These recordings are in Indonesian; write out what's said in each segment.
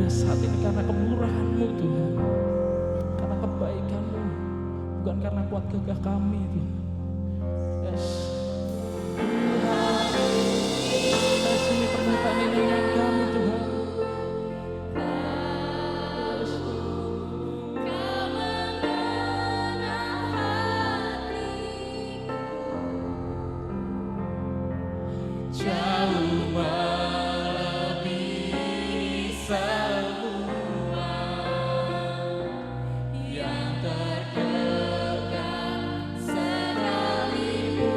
Saat ini karena kemurahan-Mu Tuhan, karena kebaikan-Mu, bukan karena kuat gagah kami Tuhan. Yes. Yes, ini permintaan ini dengan kami Tuhan. Yes. Jauh melebihi semua yang terdekat sekalipun.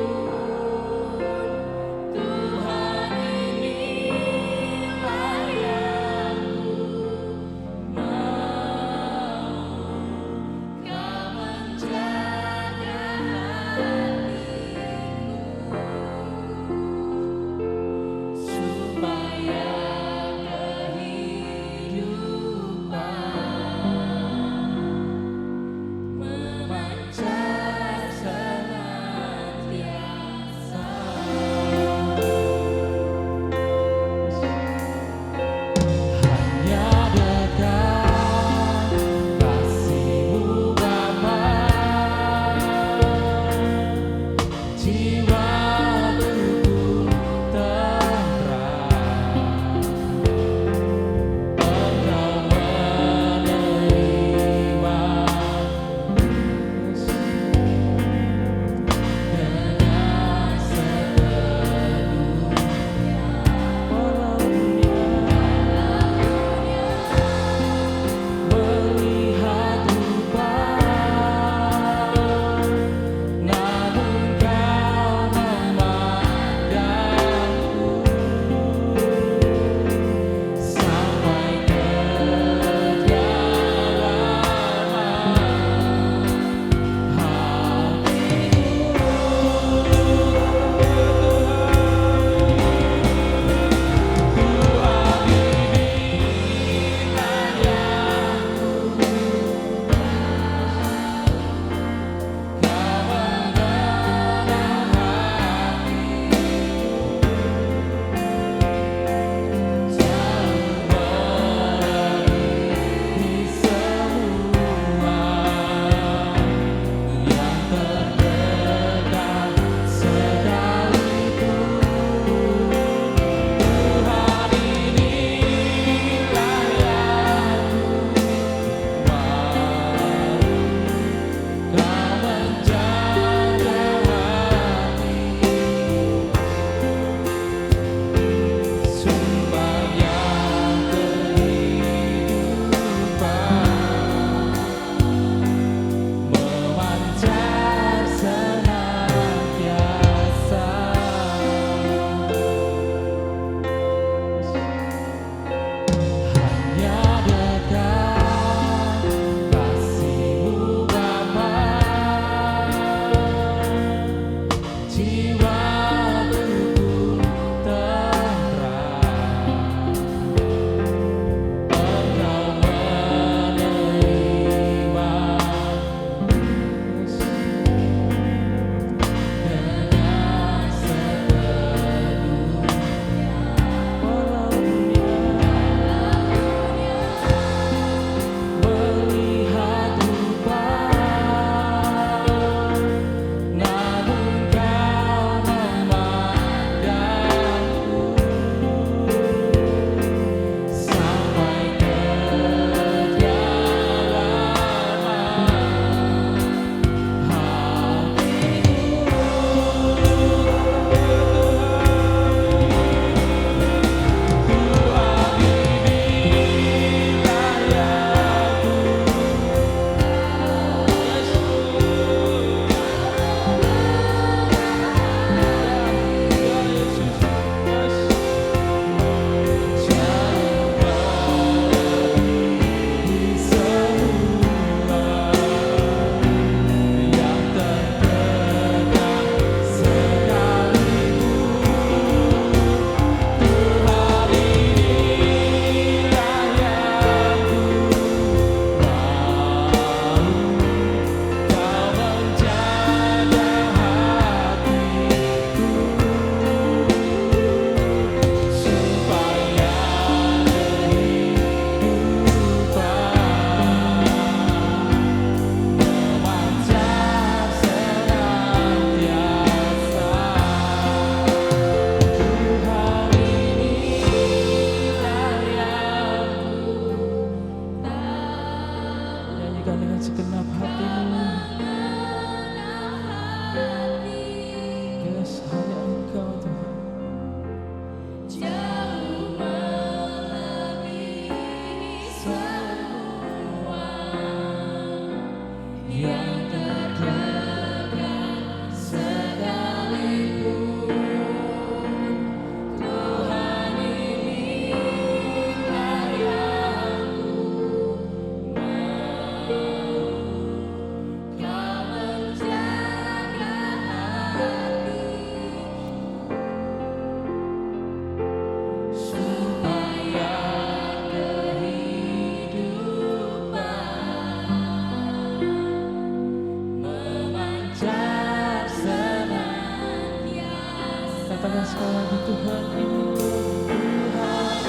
sekali lagi Tuhan, ini loh Tuhan,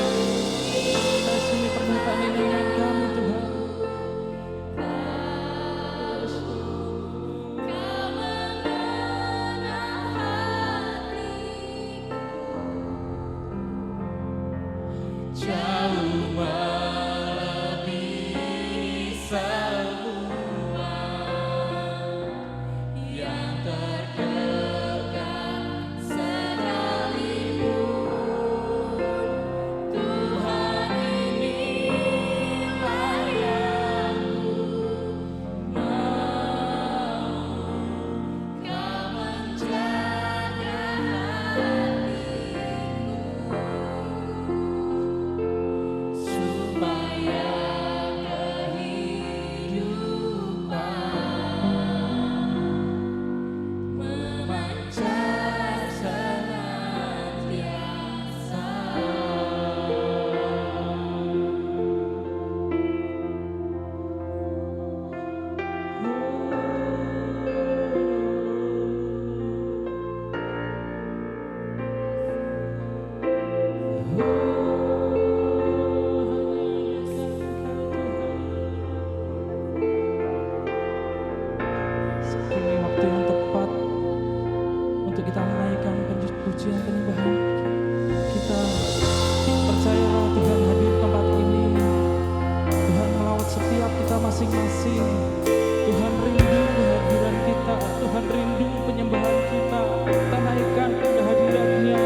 kasih ini permintaan ini dengan kami Tuhan. Yes, jauh melebihi semua yang terdekat sekalipun, Tuhan inilah yang mau Kau menjaga hatiku supaya kehidupan memancar senantiasa. Ini waktu yang tepat untuk kita menaikkan pujian penyembahan kita. Percayalah Tuhan hadir di tempat ini. Tuhan melawat setiap kita masing-masing. Tuhan rindu kehadiran kita. Tuhan rindu penyembahan kita. Kita naikkan kehadiran-Nya.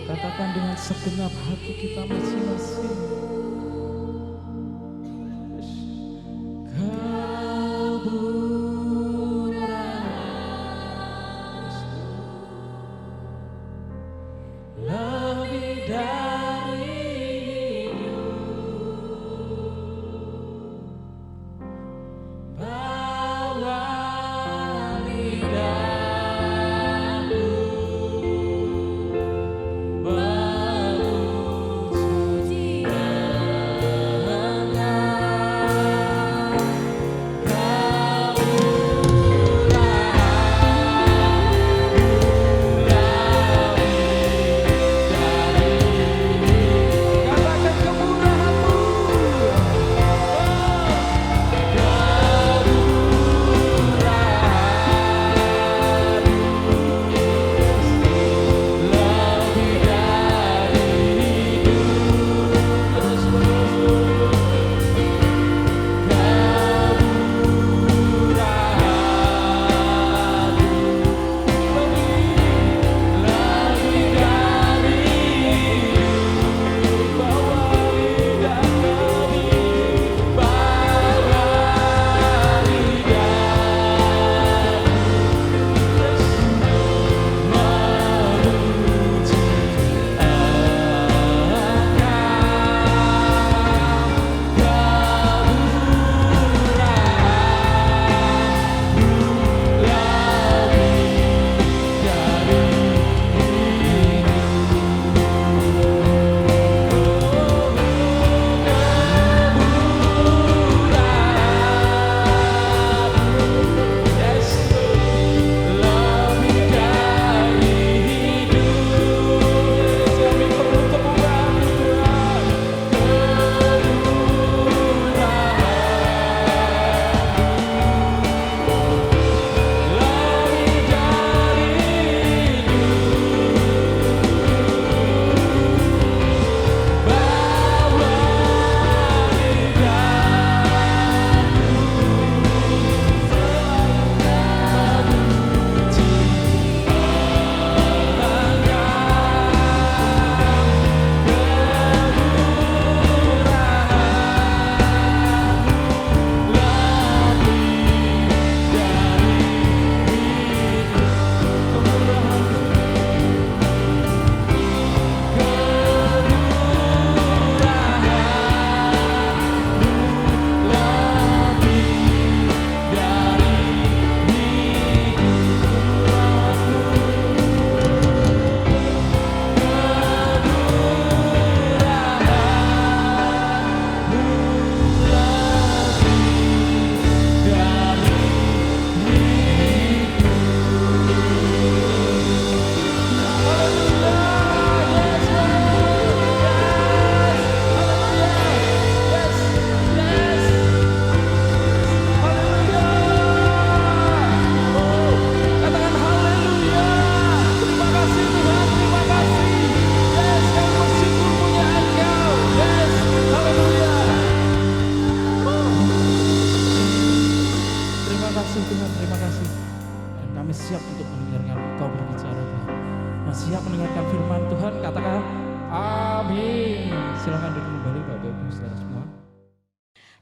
Katakan dengan segenap hati kita masing-masing. Kau murah, lebih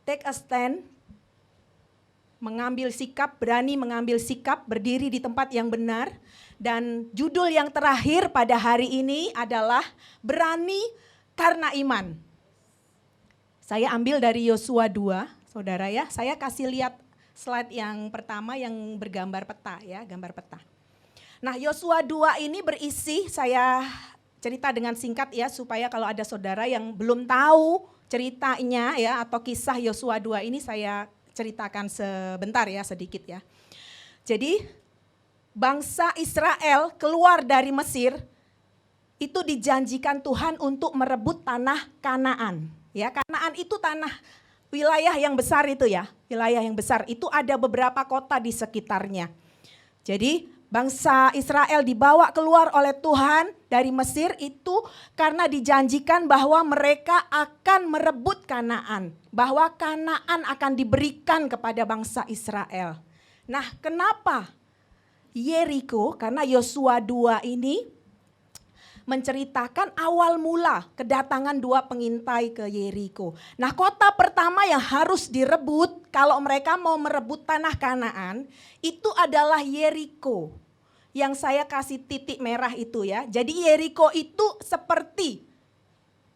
Take a stand, mengambil sikap, berani mengambil sikap, berdiri di tempat yang benar. Dan judul yang terakhir pada hari ini adalah berani karena iman. Saya ambil dari Yosua 2, saudara ya. Saya kasih lihat slide yang pertama yang bergambar peta ya, gambar peta. Nah, Yosua 2 ini berisi, saya cerita dengan singkat ya, supaya kalau ada saudara yang belum tahu ceritanya ya, atau kisah Yosua 2 ini saya ceritakan sebentar ya, sedikit ya. Jadi bangsa Israel keluar dari Mesir, itu dijanjikan Tuhan untuk merebut tanah Kanaan. Ya, Kanaan itu tanah wilayah yang besar itu ya, wilayah yang besar itu ada beberapa kota di sekitarnya. Jadi bangsa Israel dibawa keluar oleh Tuhan dari Mesir itu karena dijanjikan bahwa mereka akan merebut Kanaan, bahwa Kanaan akan diberikan kepada bangsa Israel. Nah, kenapa Yeriko? Karena Yosua 2 ini menceritakan awal mula kedatangan 2 pengintai ke Yeriko. Nah, kota pertama yang harus direbut kalau mereka mau merebut tanah Kanaan itu adalah Yeriko. Yang saya kasih titik merah itu ya. Jadi Yeriko itu seperti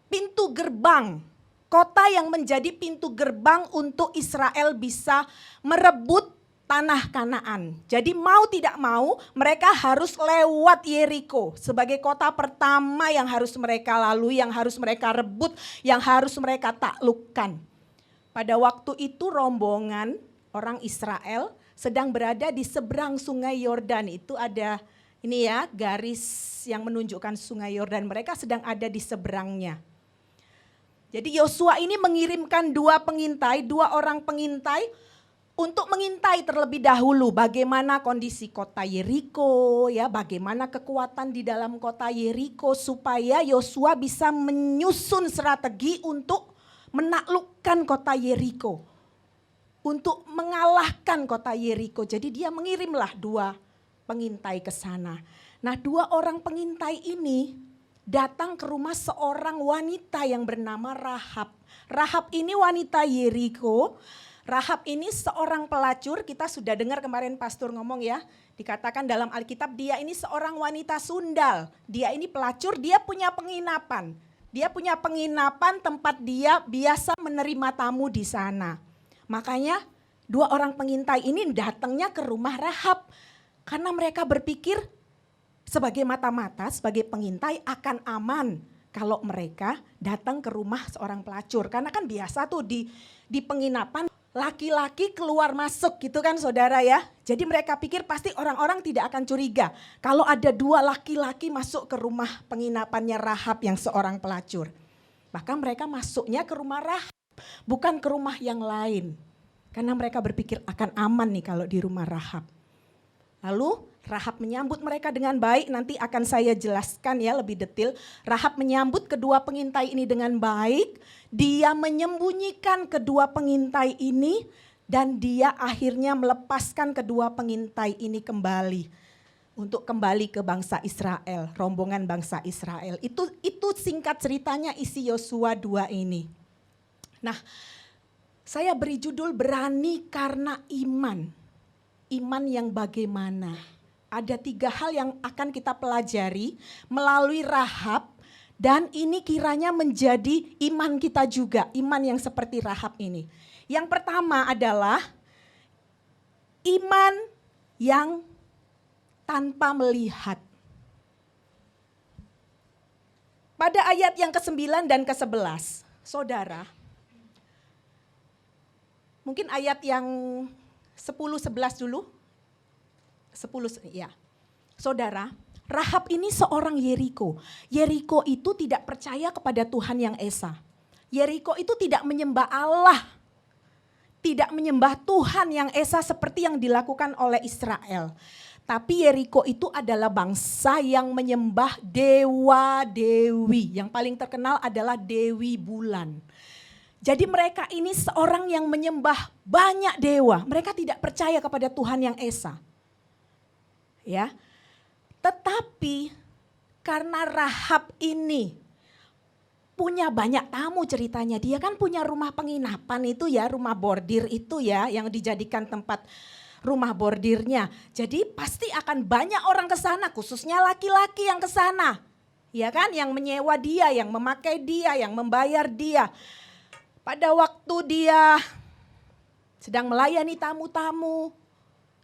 pintu gerbang. Kota yang menjadi pintu gerbang untuk Israel bisa merebut tanah Kanaan. Jadi mau tidak mau mereka harus lewat Yeriko sebagai kota pertama yang harus mereka lalui, yang harus mereka rebut, yang harus mereka taklukkan. Pada waktu itu rombongan orang Israel sedang berada di seberang sungai Yordan. Itu ada ini ya garis yang menunjukkan sungai Yordan. Mereka sedang ada di seberangnya. Jadi Yosua ini mengirimkan dua orang pengintai untuk mengintai terlebih dahulu bagaimana kondisi kota Yeriko, ya, bagaimana kekuatan di dalam kota Yeriko supaya Yosua bisa menyusun strategi untuk menaklukkan kota Yeriko, untuk mengalahkan kota Yeriko. Jadi dia mengirimlah dua pengintai ke sana. Nah, dua orang pengintai ini datang ke rumah seorang wanita yang bernama Rahab. Rahab ini wanita Yeriko. Rahab ini seorang pelacur, kita sudah dengar kemarin pastor ngomong ya. Dikatakan dalam Alkitab dia ini seorang wanita sundal. Dia ini pelacur, dia punya penginapan. Dia punya penginapan tempat dia biasa menerima tamu di sana. Makanya dua orang pengintai ini datangnya ke rumah Rahab. Karena mereka berpikir sebagai mata-mata, sebagai pengintai akan aman kalau mereka datang ke rumah seorang pelacur. Karena kan biasa tuh di penginapan laki-laki keluar masuk gitu kan saudara ya. Jadi mereka pikir pasti orang-orang tidak akan curiga kalau ada dua laki-laki masuk ke rumah penginapannya Rahab yang seorang pelacur. Bahkan mereka masuknya ke rumah Rahab, bukan ke rumah yang lain. Karena mereka berpikir akan aman nih kalau di rumah Rahab. Lalu Rahab menyambut mereka dengan baik, nanti akan saya jelaskan ya lebih detail. Rahab menyambut kedua pengintai ini dengan baik, dia menyembunyikan kedua pengintai ini dan dia akhirnya melepaskan kedua pengintai ini kembali. Untuk kembali ke bangsa Israel, rombongan bangsa Israel. Itu singkat ceritanya isi Yosua 2 ini. Nah, saya beri judul berani karena iman. Iman yang bagaimana? Ada 3 hal yang akan kita pelajari melalui Rahab dan ini kiranya menjadi iman kita juga, iman yang seperti Rahab ini. Yang pertama adalah iman yang tanpa melihat. Pada ayat yang ke-9 dan ke-11, saudara, mungkin ayat yang 10-11 dulu. 10 ya. Saudara, Rahab ini seorang Yeriko. Yeriko itu tidak percaya kepada Tuhan yang esa. Yeriko itu tidak menyembah Allah. Tidak menyembah Tuhan yang esa seperti yang dilakukan oleh Israel. Tapi Yeriko itu adalah bangsa yang menyembah dewa-dewi. Yang paling terkenal adalah Dewi Bulan. Jadi mereka ini seorang yang menyembah banyak dewa. Mereka tidak percaya kepada Tuhan yang esa. Ya, tetapi karena Rahab ini punya banyak tamu ceritanya. Dia kan punya rumah penginapan itu ya, rumah bordir itu ya yang dijadikan tempat rumah bordirnya. Jadi pasti akan banyak orang ke sana, khususnya laki-laki yang ke sana. Ya kan, yang menyewa dia, yang memakai dia, yang membayar dia. Pada waktu dia sedang melayani tamu-tamu,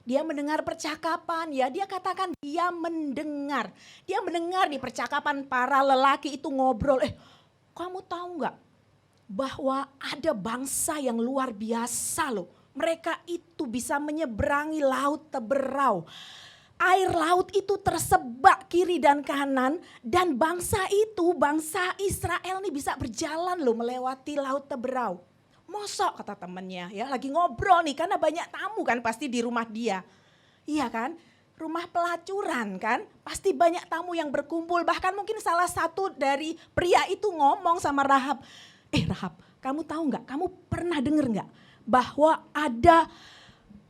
dia mendengar percakapan, ya dia katakan dia mendengar. Dia mendengar di percakapan para lelaki itu ngobrol, kamu tahu nggak bahwa ada bangsa yang luar biasa loh. Mereka itu bisa menyeberangi laut Teberau. Air laut itu tersebar kiri dan kanan dan bangsa itu, bangsa Israel ini bisa berjalan loh melewati laut Teberau. Mosok kata temannya ya, lagi ngobrol nih karena banyak tamu kan pasti di rumah dia. Iya kan, rumah pelacuran kan, pasti banyak tamu yang berkumpul. Bahkan mungkin salah satu dari pria itu ngomong sama Rahab. Rahab, kamu tahu nggak, kamu pernah dengar nggak bahwa ada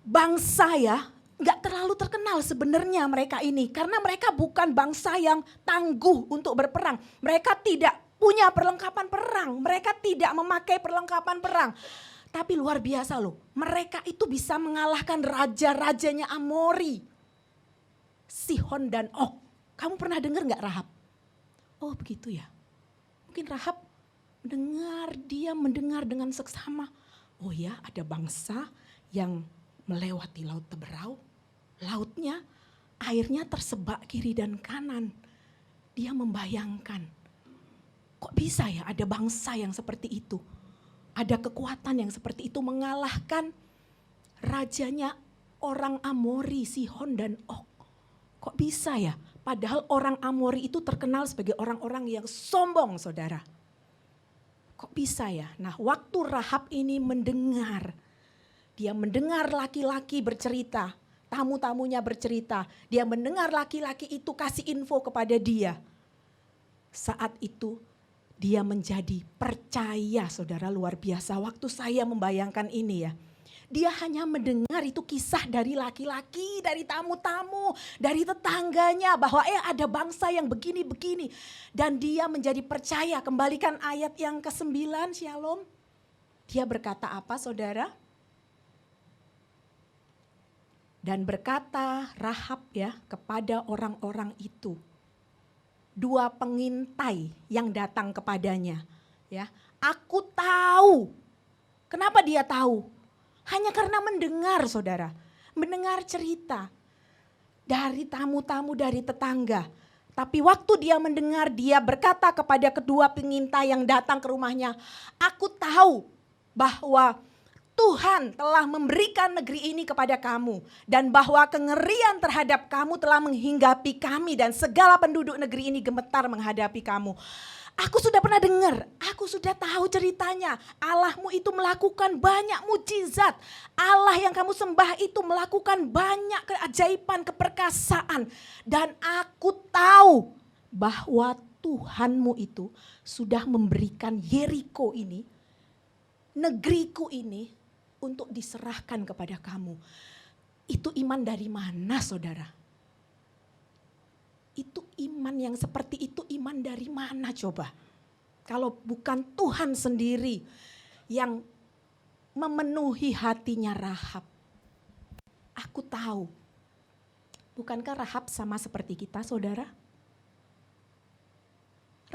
bangsa ya, nggak terlalu terkenal sebenarnya mereka ini. Karena mereka bukan bangsa yang tangguh untuk berperang. Mereka tidak punya perlengkapan perang, mereka tidak memakai perlengkapan perang. Tapi luar biasa loh, mereka itu bisa mengalahkan raja-rajanya Amori. Sihon dan Og. Kamu pernah dengar gak Rahab? Oh begitu ya. Mungkin Rahab Dia mendengar dengan seksama. Oh ya, ada bangsa yang melewati laut Teberau. Lautnya, airnya tersebak kiri dan kanan. Dia membayangkan, kok bisa ya ada bangsa yang seperti itu? Ada kekuatan yang seperti itu mengalahkan rajanya orang Amori, Sihon dan Og. Kok bisa ya? Padahal orang Amori itu terkenal sebagai orang-orang yang sombong, saudara. Kok bisa ya? Nah, waktu Rahab ini mendengar, dia mendengar laki-laki bercerita, tamu-tamunya bercerita, dia mendengar laki-laki itu kasih info kepada dia. Saat itu dia menjadi percaya, saudara, luar biasa. Waktu saya membayangkan ini ya, dia hanya mendengar itu kisah dari laki-laki, dari tamu-tamu, dari tetangganya bahwa ada bangsa yang begini-begini. Dan dia menjadi percaya. Kembalikan ayat yang ke-9, Shalom. Dia berkata apa, saudara? Dan berkata Rahab ya kepada orang-orang itu. 2 pengintai yang datang kepadanya. Ya, aku tahu. Kenapa dia tahu? Hanya karena mendengar, saudara. Mendengar cerita dari tamu-tamu, dari tetangga. Tapi waktu dia mendengar, dia berkata kepada kedua pengintai yang datang ke rumahnya, aku tahu bahwa Tuhan telah memberikan negeri ini kepada kamu. Dan bahwa kengerian terhadap kamu telah menghinggapi kami. Dan segala penduduk negeri ini gemetar menghadapi kamu. Aku sudah pernah dengar, aku sudah tahu ceritanya. Allahmu itu melakukan banyak mujizat. Allah yang kamu sembah itu melakukan banyak keajaiban, keperkasaan. Dan aku tahu bahwa Tuhanmu itu sudah memberikan Yeriko ini, negeriku ini, untuk diserahkan kepada kamu. Itu iman dari mana, saudara? Itu iman yang seperti itu, iman dari mana coba? Kalau bukan Tuhan sendiri yang memenuhi hatinya Rahab. Aku tahu. Bukankah Rahab sama seperti kita, saudara?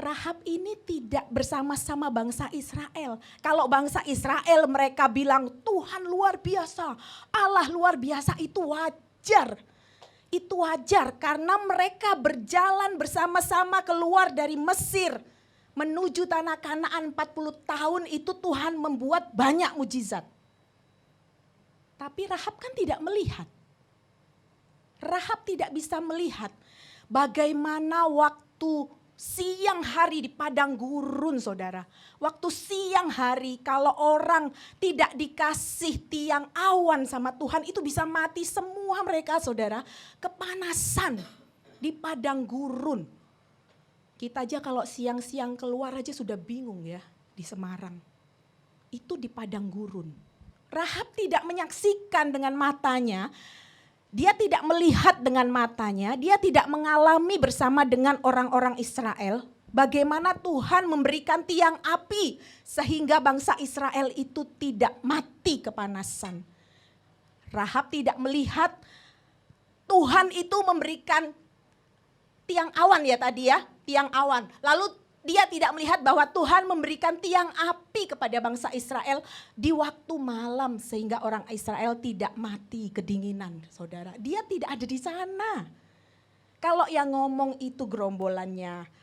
Rahab ini tidak bersama-sama bangsa Israel. Kalau bangsa Israel mereka bilang Tuhan luar biasa, Allah luar biasa, itu wajar. Itu wajar karena mereka berjalan bersama-sama keluar dari Mesir menuju tanah Kanaan 40 tahun itu Tuhan membuat banyak mujizat. Tapi Rahab kan tidak melihat. Rahab tidak bisa melihat bagaimana waktu siang hari di padang gurun, saudara. Waktu siang hari kalau orang tidak dikasih tiang awan sama Tuhan itu bisa mati semua mereka, saudara. Kepanasan di padang gurun. Kita aja kalau siang-siang keluar aja sudah bingung ya di Semarang. Itu di padang gurun. Rahab tidak menyaksikan dengan matanya. Dia tidak melihat dengan matanya, dia tidak mengalami bersama dengan orang-orang Israel. Bagaimana Tuhan memberikan tiang api sehingga bangsa Israel itu tidak mati kepanasan. Rahab tidak melihat Tuhan itu memberikan tiang awan ya tadi ya, tiang awan. Lalu dia tidak melihat bahwa Tuhan memberikan tiang api kepada bangsa Israel di waktu malam sehingga orang Israel tidak mati kedinginan, saudara. Dia tidak ada di sana. Kalau yang ngomong itu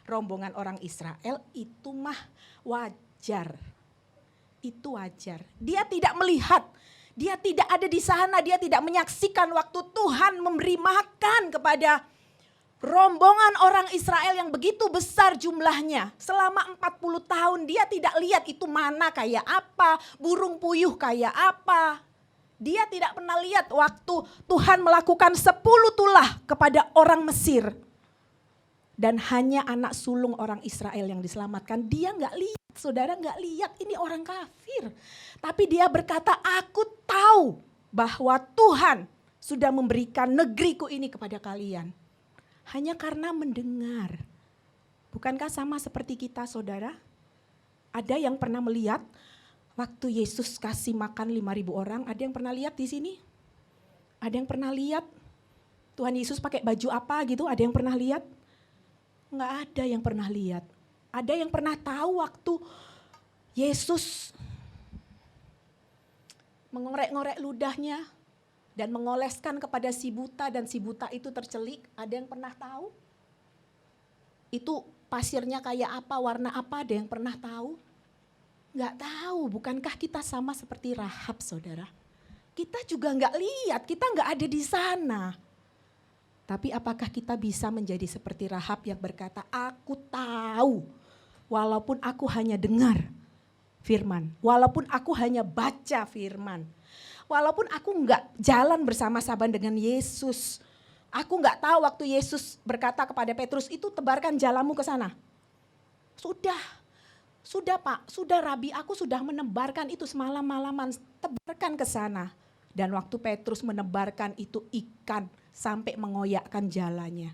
rombongan orang Israel, itu mah wajar. Itu wajar. Dia tidak melihat, dia tidak ada di sana, dia tidak menyaksikan waktu Tuhan memberi makan kepada rombongan orang Israel yang begitu besar jumlahnya. Selama 40 tahun dia tidak lihat itu mana kayak apa, burung puyuh kayak apa. Dia tidak pernah lihat waktu Tuhan melakukan 10 tulah kepada orang Mesir. Dan hanya anak sulung orang Israel yang diselamatkan. Dia gak lihat, saudara gak lihat ini orang kafir. Tapi dia berkata, aku tahu bahwa Tuhan sudah memberikan negeriku ini kepada kalian. Hanya karena mendengar. Bukankah sama seperti kita, saudara? Ada yang pernah melihat waktu Yesus kasih makan 5.000 orang, ada yang pernah lihat di sini? Ada yang pernah lihat Tuhan Yesus pakai baju apa gitu? Ada yang pernah lihat? Enggak ada yang pernah lihat. Ada yang pernah tahu waktu Yesus mengorek-ngorek ludahnya dan mengoleskan kepada si buta dan si buta itu tercelik. Ada yang pernah tahu? Itu pasirnya kayak apa, warna apa, ada yang pernah tahu? Nggak tahu, bukankah kita sama seperti Rahab, saudara? Kita juga nggak lihat, kita nggak ada di sana. Tapi apakah kita bisa menjadi seperti Rahab yang berkata, aku tahu walaupun aku hanya dengar firman, walaupun aku hanya baca firman, walaupun aku nggak jalan bersama-sama dengan Yesus. Aku nggak tahu waktu Yesus berkata kepada Petrus, itu tebarkan jalamu ke sana. Sudah Pak, sudah Rabi, aku sudah menebarkan itu semalam-malaman, tebarkan ke sana. Dan waktu Petrus menebarkan itu ikan sampai mengoyakkan jalannya.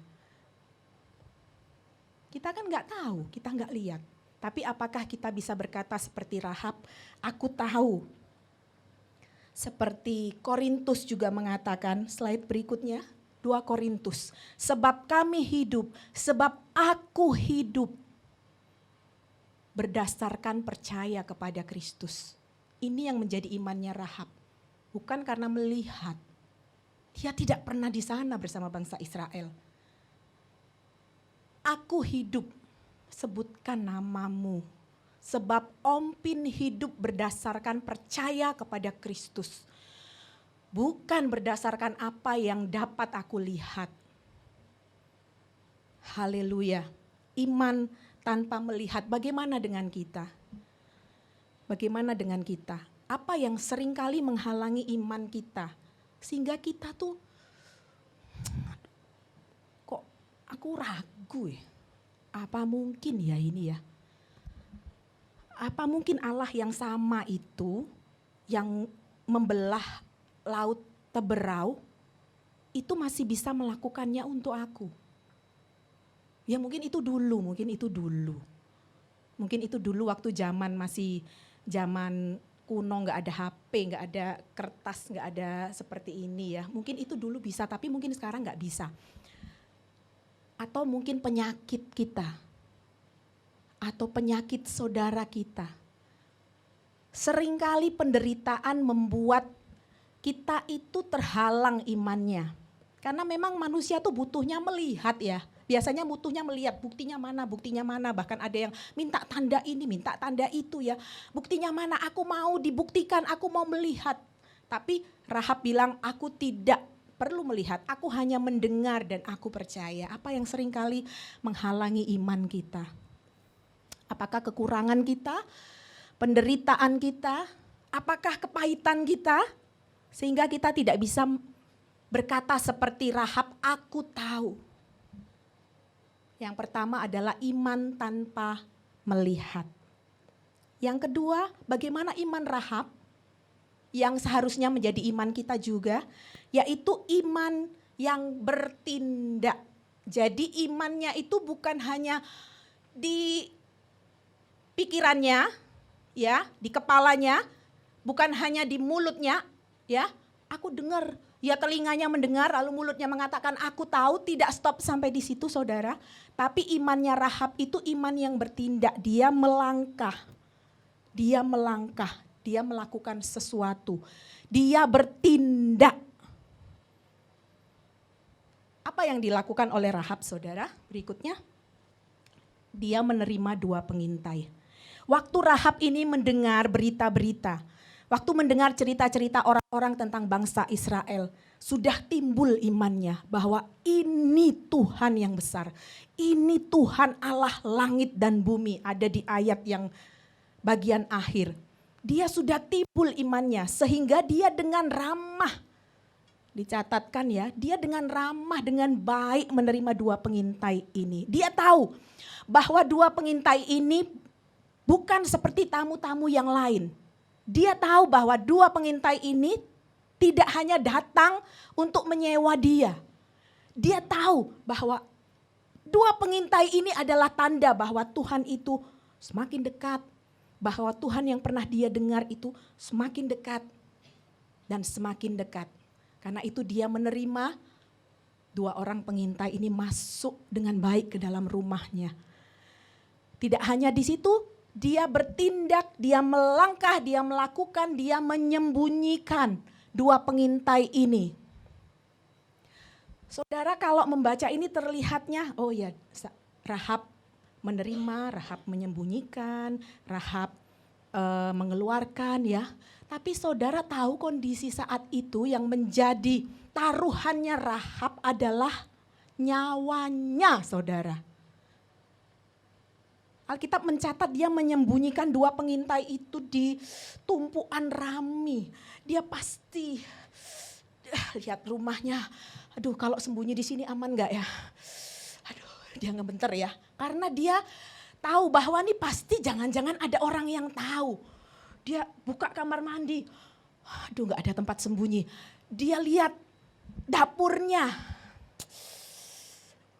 Kita kan nggak tahu, kita nggak lihat. Tapi apakah kita bisa berkata seperti Rahab, aku tahu. Seperti Korintus juga mengatakan, slide berikutnya, 2 Korintus. Sebab kami hidup, sebab aku hidup. Berdasarkan percaya kepada Kristus. Ini yang menjadi imannya Rahab. Bukan karena melihat. Dia tidak pernah di sana bersama bangsa Israel. Aku hidup, sebutkan namamu. Sebab Ompin hidup berdasarkan percaya kepada Kristus. Bukan berdasarkan apa yang dapat aku lihat. Haleluya. Iman tanpa melihat. Bagaimana dengan kita? Bagaimana dengan kita? Apa yang seringkali menghalangi iman kita? Sehingga kita tuh, kok aku ragu ya? Apa mungkin ya ini ya? Apa mungkin Allah yang sama itu, yang membelah laut Teberau, itu masih bisa melakukannya untuk aku? Ya mungkin itu dulu. Mungkin itu dulu waktu zaman masih zaman kuno, gak ada HP, gak ada kertas, gak ada seperti ini ya. Mungkin itu dulu bisa, tapi mungkin sekarang gak bisa. Atau mungkin penyakit kita, atau penyakit saudara kita. Seringkali penderitaan membuat kita itu terhalang imannya. Karena memang manusia tuh butuhnya melihat ya. Biasanya butuhnya melihat buktinya mana. Bahkan ada yang minta tanda ini, minta tanda itu ya. Buktinya mana, aku mau dibuktikan, aku mau melihat. Tapi Rahab bilang, aku tidak perlu melihat, aku hanya mendengar dan aku percaya. Apa yang seringkali menghalangi iman kita? Apakah kekurangan kita, penderitaan kita, apakah kepahitan kita? Sehingga kita tidak bisa berkata seperti Rahab, aku tahu. Yang pertama adalah iman tanpa melihat. Yang kedua, bagaimana iman Rahab yang seharusnya menjadi iman kita juga, yaitu iman yang bertindak. Jadi imannya itu bukan hanya di pikirannya, ya, di kepalanya, bukan hanya di mulutnya, ya. Aku dengar, ya telinganya mendengar, lalu mulutnya mengatakan aku tahu, tidak stop sampai di situ saudara. Tapi imannya Rahab itu iman yang bertindak, dia melangkah, dia melakukan sesuatu, dia bertindak. Apa yang dilakukan oleh Rahab saudara? Berikutnya, dia menerima 2 pengintai. Waktu Rahab ini mendengar berita-berita, waktu mendengar cerita-cerita orang-orang tentang bangsa Israel, sudah timbul imannya bahwa ini Tuhan yang besar. Ini Tuhan Allah langit dan bumi, ada di ayat yang bagian akhir. Dia sudah timbul imannya sehingga dia dengan ramah, dicatatkan ya, dia dengan ramah, dengan baik menerima 2 pengintai ini. Dia tahu bahwa 2 pengintai ini bukan seperti tamu-tamu yang lain. Dia tahu bahwa 2 pengintai ini tidak hanya datang untuk menyewa dia. Dia tahu bahwa 2 pengintai ini adalah tanda bahwa Tuhan itu semakin dekat. Bahwa Tuhan yang pernah dia dengar itu semakin dekat dan semakin dekat. Karena itu dia menerima 2 orang pengintai ini masuk dengan baik ke dalam rumahnya. Tidak hanya di situ, dia bertindak, dia melangkah, dia melakukan, dia menyembunyikan dua pengintai ini. Saudara, kalau membaca ini terlihatnya, oh ya, Rahab menerima, Rahab menyembunyikan, Rahab mengeluarkan ya. Tapi saudara tahu kondisi saat itu yang menjadi taruhannya Rahab adalah nyawanya, saudara. Alkitab mencatat dia menyembunyikan dua pengintai itu di tumpuan rami. Dia pasti lihat rumahnya. Aduh, kalau sembunyi di sini aman nggak ya? Aduh, dia ngebenter ya. Karena dia tahu bahwa ini pasti jangan-jangan ada orang yang tahu. Dia buka kamar mandi. Aduh, nggak ada tempat sembunyi. Dia lihat dapurnya.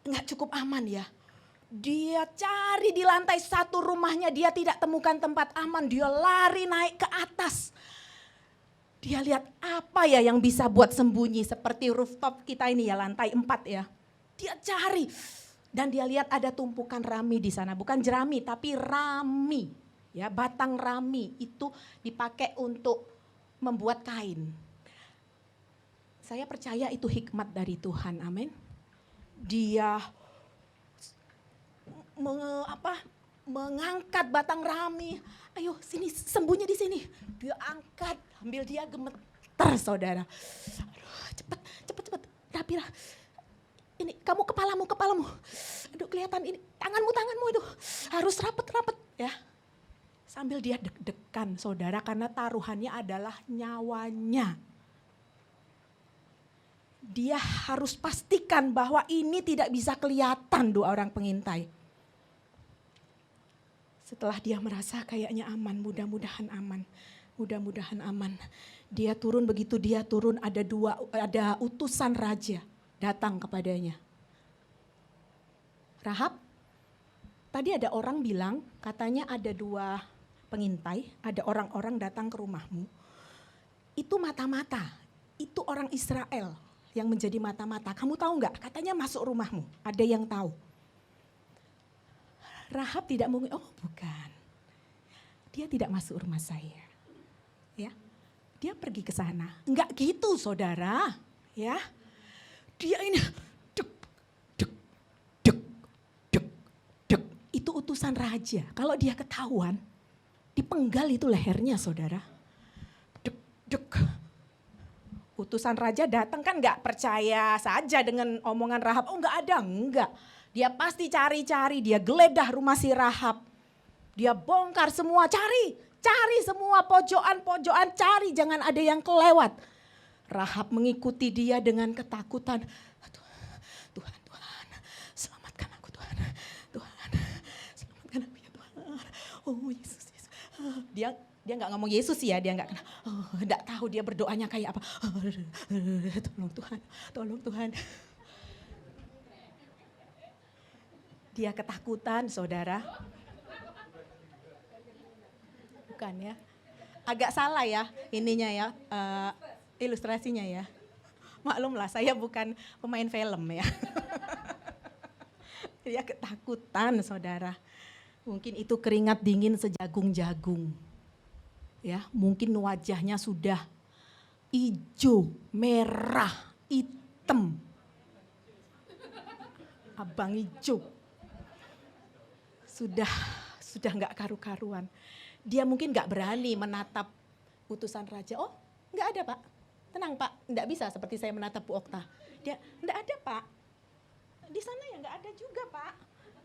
Nggak cukup aman ya. Dia cari di lantai 1 rumahnya, dia tidak temukan tempat aman. Dia lari naik ke atas. Dia lihat apa ya yang bisa buat sembunyi, seperti rooftop kita ini ya, lantai 4 ya. Dia cari dan dia lihat ada tumpukan rami di sana, bukan jerami tapi rami. Ya, batang rami itu dipakai untuk membuat kain. Saya percaya itu hikmat dari Tuhan, amin. Dia mengangkat batang rami. Ayo sini, sembunyi di sini. Dia angkat, ambil, dia gemeter, saudara. Aduh, cepet, rapilah. Ini kamu kepalamu. Aduh, kelihatan ini tanganmu itu harus rapet ya. Sambil dia deg-degan, saudara, karena taruhannya adalah nyawanya. Dia harus pastikan bahwa ini tidak bisa kelihatan dua orang pengintai. Setelah dia merasa kayaknya aman, mudah-mudahan aman. Dia turun, begitu dia turun ada utusan raja datang kepadanya. Rahab, tadi ada orang bilang katanya ada 2 pengintai, ada orang-orang datang ke rumahmu. Itu mata-mata, itu orang Israel yang menjadi mata-mata. Kamu tahu enggak? Katanya masuk rumahmu, ada yang tahu. Rahab tidak mungkin, oh bukan. Dia tidak masuk rumah saya. Ya. Dia pergi ke sana. Enggak gitu, saudara. Ya. Dia ini dek. Itu utusan raja. Kalau dia ketahuan, dipenggal itu lehernya, saudara. Dek. Utusan raja datang kan enggak percaya saja dengan omongan Rahab. Oh enggak. Dia pasti cari-cari, dia geledah rumah si Rahab. Dia bongkar semua, cari semua pojokan, cari, jangan ada yang kelewat. Rahab mengikuti dia dengan ketakutan. Tuhan, selamatkan aku Tuhan, selamatkan aku ya Tuhan. Oh Yesus. Dia nggak ngomong Yesus ya, dia nggak kenal. Nggak tahu dia berdoanya kayak apa. Tolong Tuhan. Dia ketakutan, saudara. Bukan ya. Agak salah ya ininya ya, ilustrasinya ya. Maklumlah saya bukan pemain film ya. Dia ketakutan, saudara. Mungkin itu keringat dingin sejagung-jagung. Ya, mungkin wajahnya sudah hijau, merah, hitam. Abang hijau. Sudah nggak karu-karuan. Dia mungkin nggak berani menatap utusan raja. Oh, nggak ada Pak. Tenang Pak, nggak bisa seperti saya menatap Bu Okta. Dia, nggak ada Pak. Di sana ya nggak ada juga Pak.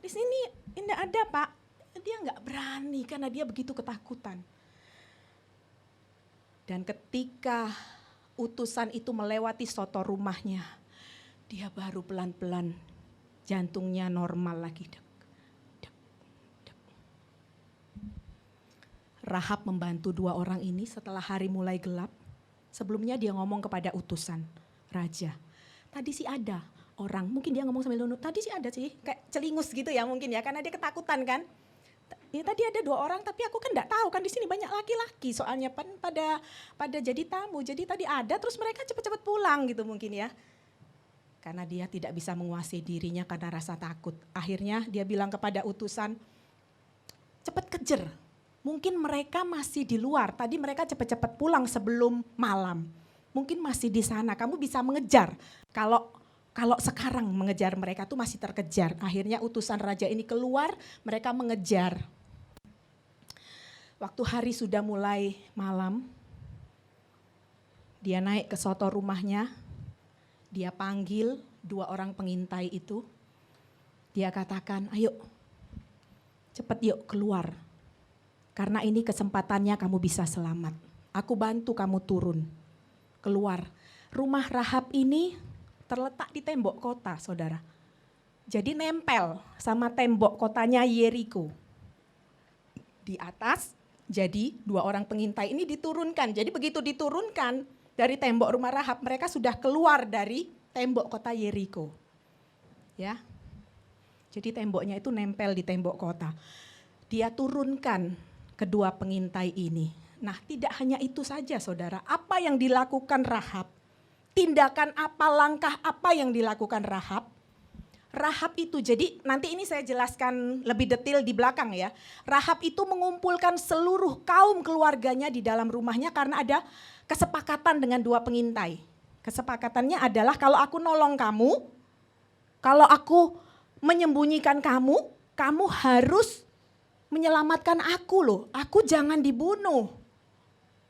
Di sini nggak ada Pak. Dia nggak berani karena dia begitu ketakutan. Dan ketika utusan itu melewati soto rumahnya, dia baru pelan-pelan jantungnya normal lagi. Rahab membantu 2 orang ini setelah hari mulai gelap. Sebelumnya dia ngomong kepada utusan raja. Tadi sih ada orang, mungkin dia ngomong sambil nunduk, tadi sih ada sih, kayak celingus gitu ya mungkin ya, karena dia ketakutan kan. Ya tadi ada 2 orang tapi aku kan enggak tahu kan di sini banyak laki-laki soalnya pada jadi tamu. Jadi tadi ada terus mereka cepat-cepat pulang gitu mungkin ya. Karena dia tidak bisa menguasai dirinya karena rasa takut. Akhirnya dia bilang kepada utusan, cepat kejar. Mungkin mereka masih di luar, tadi mereka cepat-cepat pulang sebelum malam. Mungkin masih di sana, kamu bisa mengejar. Kalau sekarang mengejar mereka tuh masih terkejar. Akhirnya utusan raja ini keluar, mereka mengejar. Waktu hari sudah mulai malam, dia naik ke soto rumahnya, dia panggil 2 orang pengintai itu. Dia katakan, ayo cepat yuk keluar. Karena ini kesempatannya kamu bisa selamat. Aku bantu kamu turun, keluar. Rumah Rahab ini terletak di tembok kota, saudara. Jadi nempel sama tembok kotanya Yeriko. Di atas, jadi 2 orang pengintai ini diturunkan. Jadi begitu diturunkan dari tembok rumah Rahab, mereka sudah keluar dari tembok kota Yeriko. Ya. Jadi temboknya itu nempel di tembok kota. Dia turunkan kedua pengintai ini. Nah, tidak hanya itu saja, saudara. Apa yang dilakukan Rahab? Tindakan apa, langkah apa yang dilakukan Rahab? Rahab itu, jadi nanti ini saya jelaskan lebih detail di belakang ya. Rahab itu mengumpulkan seluruh kaum keluarganya di dalam rumahnya karena ada kesepakatan dengan 2 pengintai. Kesepakatannya adalah kalau aku nolong kamu, kalau aku menyembunyikan kamu, kamu harus menyelamatkan aku loh. Aku jangan dibunuh.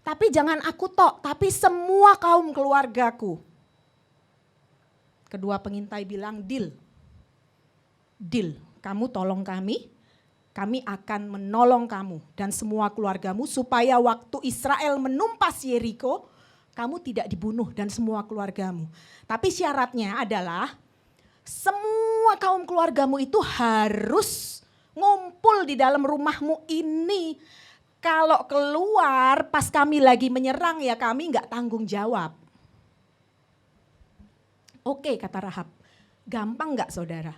Tapi jangan aku tok, tapi semua kaum keluargaku. Kedua pengintai bilang, deal. Deal, kamu tolong kami akan menolong kamu dan semua keluargamu supaya waktu Israel menumpas Yeriko, kamu tidak dibunuh dan semua keluargamu. Tapi syaratnya adalah semua kaum keluargamu itu harus ngumpul di dalam rumahmu ini. Kalau keluar pas kami lagi menyerang ya kami nggak tanggung jawab. Oke, kata Rahab, gampang nggak saudara?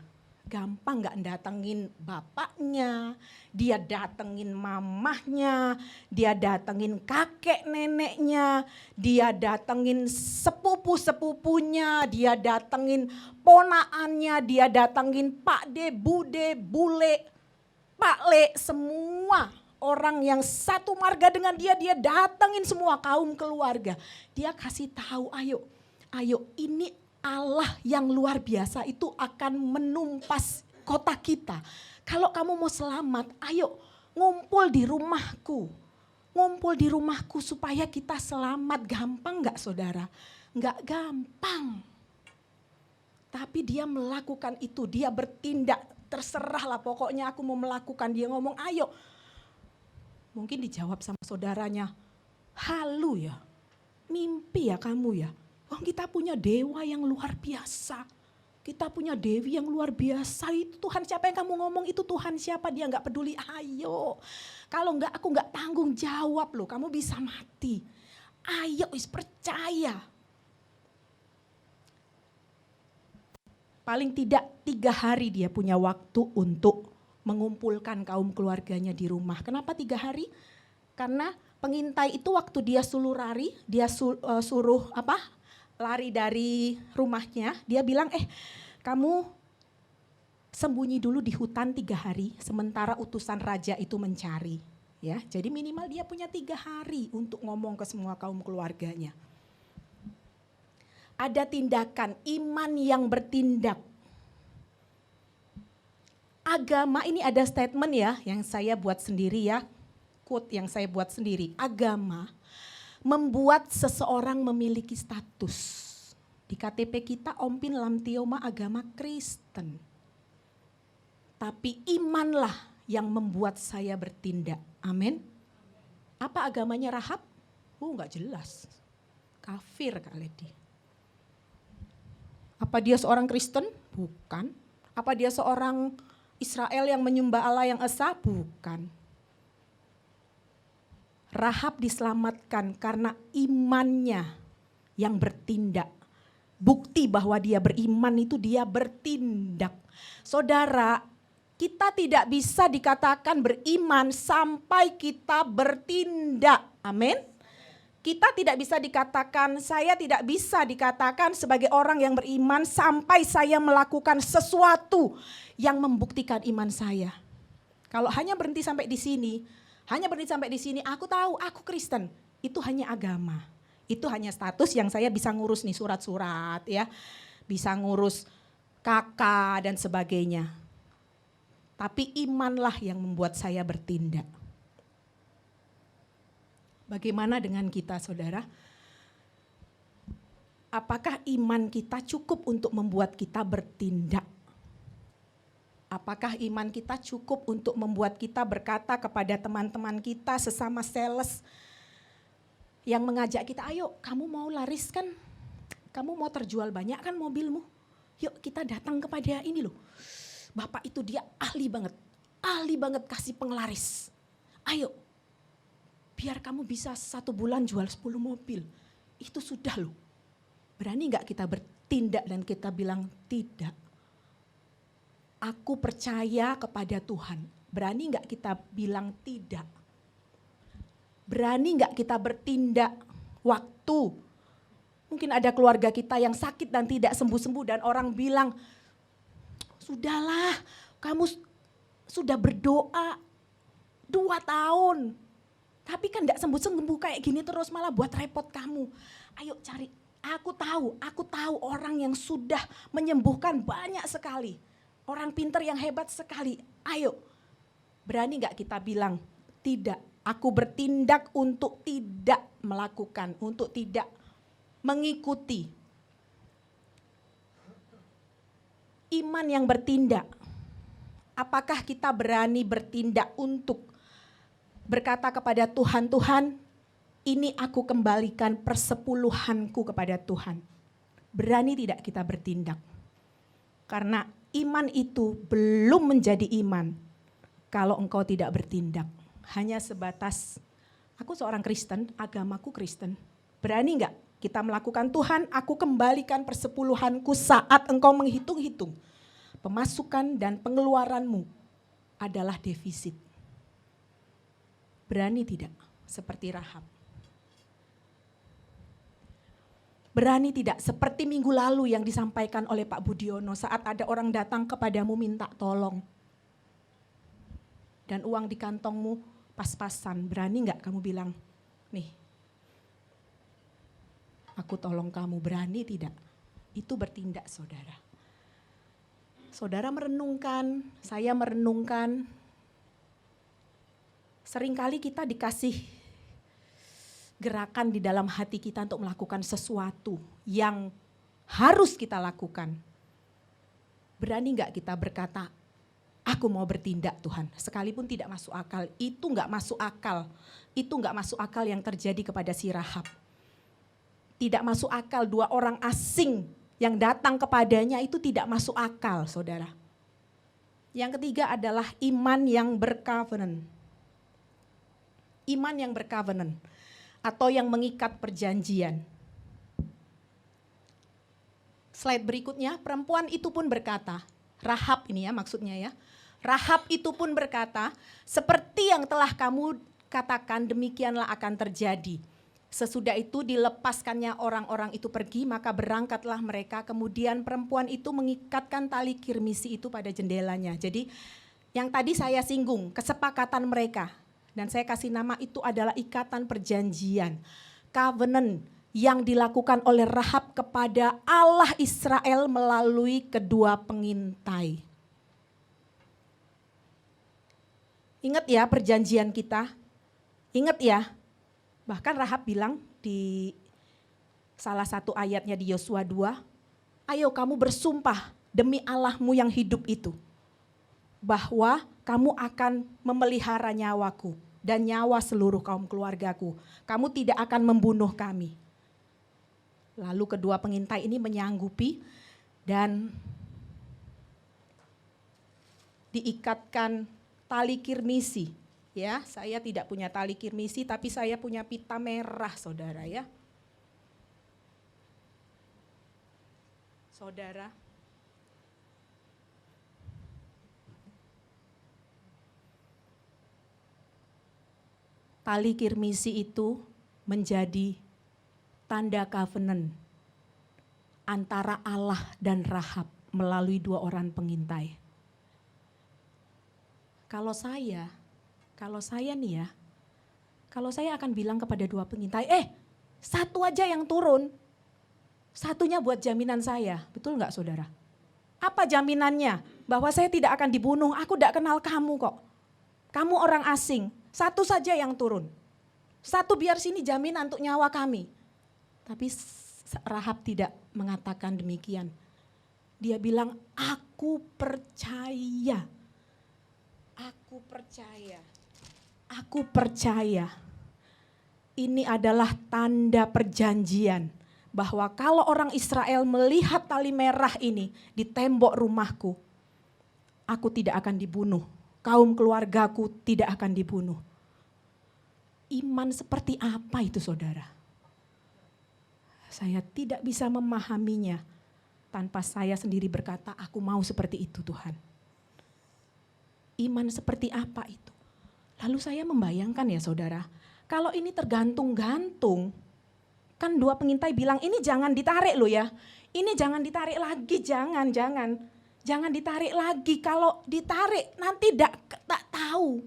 Gampang nggak datengin bapaknya, dia datengin mamahnya, dia datengin kakek neneknya, dia datengin sepupu-sepupunya, dia datengin ponaannya, dia datengin Pak De, Bude, Bule, Pak Le, semua orang yang satu marga dengan dia datengin semua kaum keluarga. Dia kasih tahu, ayo ini Allah yang luar biasa itu akan menumpas kota kita. Kalau kamu mau selamat, ayo ngumpul di rumahku. Ngumpul di rumahku supaya kita selamat. Gampang gak saudara? Gak gampang. Tapi dia melakukan itu, dia bertindak. Terserahlah pokoknya aku mau melakukan. Dia ngomong ayo. Mungkin dijawab sama saudaranya, halu ya, mimpi ya kamu ya. Oh, kita punya dewa yang luar biasa. Kita punya dewi yang luar biasa. Itu Tuhan siapa yang kamu ngomong itu Tuhan siapa? Dia gak peduli, ayo. Kalau enggak aku gak tanggung jawab loh, kamu bisa mati. Ayo percaya. Paling tidak 3 hari dia punya waktu untuk mengumpulkan kaum keluarganya di rumah. Kenapa 3 hari? Karena pengintai itu waktu dia lari, dia suruh lari dari rumahnya, dia bilang kamu sembunyi dulu di hutan 3 hari sementara utusan raja itu mencari. Ya, jadi minimal dia punya 3 hari untuk ngomong ke semua kaum keluarganya. Ada tindakan iman yang bertindak. Agama ini ada statement ya yang saya buat sendiri ya, quote yang saya buat sendiri. Agama membuat seseorang memiliki status. Di KTP kita Ompin Lamtioma agama Kristen. Tapi imanlah yang membuat saya bertindak. Amin. Apa agamanya Rahab? Enggak jelas. Kafir kali dia. Apa dia seorang Kristen? Bukan. Apa dia seorang Israel yang menyembah Allah yang esa? Bukan. Rahab diselamatkan karena imannya yang bertindak. Bukti bahwa dia beriman itu dia bertindak. Saudara, kita tidak bisa dikatakan beriman sampai kita bertindak. Amin. Kita tidak bisa dikatakan, saya tidak bisa dikatakan sebagai orang yang beriman sampai saya melakukan sesuatu yang membuktikan iman saya. Kalau hanya berhenti sampai di sini, aku tahu aku Kristen, itu hanya agama. Itu hanya status yang saya bisa ngurus nih surat-surat ya, bisa ngurus kakak dan sebagainya. Tapi imanlah yang membuat saya bertindak. Bagaimana dengan kita, saudara? Apakah iman kita cukup untuk membuat kita bertindak? Apakah iman kita cukup untuk membuat kita berkata kepada teman-teman kita sesama sales yang mengajak kita, ayo kamu mau laris kan? Kamu mau terjual banyak kan mobilmu? Yuk kita datang kepada ini loh. Bapak itu dia ahli banget kasih penglaris. Ayo, biar kamu bisa 1 bulan jual 10 mobil. Itu sudah loh. Berani gak kita bertindak dan kita bilang tidak? Aku percaya kepada Tuhan. Berani gak kita bilang tidak? Berani gak kita bertindak waktu mungkin ada keluarga kita yang sakit dan tidak sembuh-sembuh dan orang bilang, sudahlah kamu sudah berdoa 2 tahun. Tapi kan gak sembuh-sembuh kayak gini terus malah buat repot kamu. Ayo cari, aku tahu orang yang sudah menyembuhkan banyak sekali. Orang pintar yang hebat sekali. Ayo, berani gak kita bilang tidak? Aku bertindak untuk tidak melakukan, untuk tidak mengikuti. Iman yang bertindak. Apakah kita berani bertindak untuk berkata kepada Tuhan, Tuhan ini aku kembalikan persepuluhanku kepada Tuhan. Berani tidak kita bertindak? Karena iman itu belum menjadi iman kalau engkau tidak bertindak. Hanya sebatas, aku seorang Kristen, agamaku Kristen. Berani enggak kita melakukan, Tuhan aku kembalikan persepuluhanku saat engkau menghitung-hitung. Pemasukan dan pengeluaranmu adalah defisit. Berani tidak seperti Rahab? Berani tidak seperti minggu lalu yang disampaikan oleh Pak Budiono saat ada orang datang kepadamu minta tolong. Dan uang di kantongmu pas-pasan, berani enggak kamu bilang, nih aku tolong kamu, berani tidak? Itu bertindak, saudara. Saudara merenungkan, saya merenungkan, seringkali kita dikasih gerakan di dalam hati kita untuk melakukan sesuatu yang harus kita lakukan. Berani enggak kita berkata, aku mau bertindak Tuhan, sekalipun tidak masuk akal. Itu enggak masuk akal, itu enggak masuk akal yang terjadi kepada si Rahab. Tidak masuk akal 2 orang asing yang datang kepadanya itu tidak masuk akal, saudara. Yang ketiga adalah iman yang bercovenant. Iman yang bercovenant atau yang mengikat perjanjian. Slide berikutnya, perempuan itu pun berkata, Rahab ini ya maksudnya ya. Rahab itu pun berkata, seperti yang telah kamu katakan demikianlah akan terjadi. Sesudah itu dilepaskannya orang-orang itu pergi, maka berangkatlah mereka. Kemudian perempuan itu mengikatkan tali kirmisi itu pada jendelanya. Jadi yang tadi saya singgung, kesepakatan mereka. Dan saya kasih nama itu adalah ikatan perjanjian. Covenant yang dilakukan oleh Rahab kepada Allah Israel melalui kedua pengintai. Ingat ya perjanjian kita, ingat ya. Bahkan Rahab bilang di salah satu ayatnya di Yosua 2, ayo kamu bersumpah demi Allahmu yang hidup itu, bahwa kamu akan memelihara nyawaku dan nyawa seluruh kaum keluargaku. Kamu tidak akan membunuh kami. Lalu kedua pengintai ini menyanggupi dan diikatkan tali kirmisi. Ya, saya tidak punya tali kirmisi tapi saya punya pita merah, saudara ya. Saudara, tali kirmisi itu menjadi tanda covenant antara Allah dan Rahab melalui 2 orang pengintai. Kalau saya nih ya, kalau saya akan bilang kepada dua pengintai, satu aja yang turun, satunya buat jaminan saya, betul nggak saudara? Apa jaminannya? Bahwa saya tidak akan dibunuh, aku tidak kenal kamu kok. Kamu orang asing, satu saja yang turun. Satu biar sini jaminan untuk nyawa kami. Tapi Rahab tidak mengatakan demikian. Dia bilang, aku percaya. Aku percaya. Aku percaya. Ini adalah tanda perjanjian. Bahwa kalau orang Israel melihat tali merah ini di tembok rumahku, aku tidak akan dibunuh. Kaum keluargaku tidak akan dibunuh. Iman seperti apa itu saudara? Saya tidak bisa memahaminya tanpa saya sendiri berkata, aku mau seperti itu Tuhan. Iman seperti apa itu? Lalu saya membayangkan ya saudara, kalau ini tergantung-gantung, kan dua pengintai bilang ini jangan ditarik loh ya, ini jangan ditarik lagi, jangan ditarik lagi, kalau ditarik nanti tak tahu.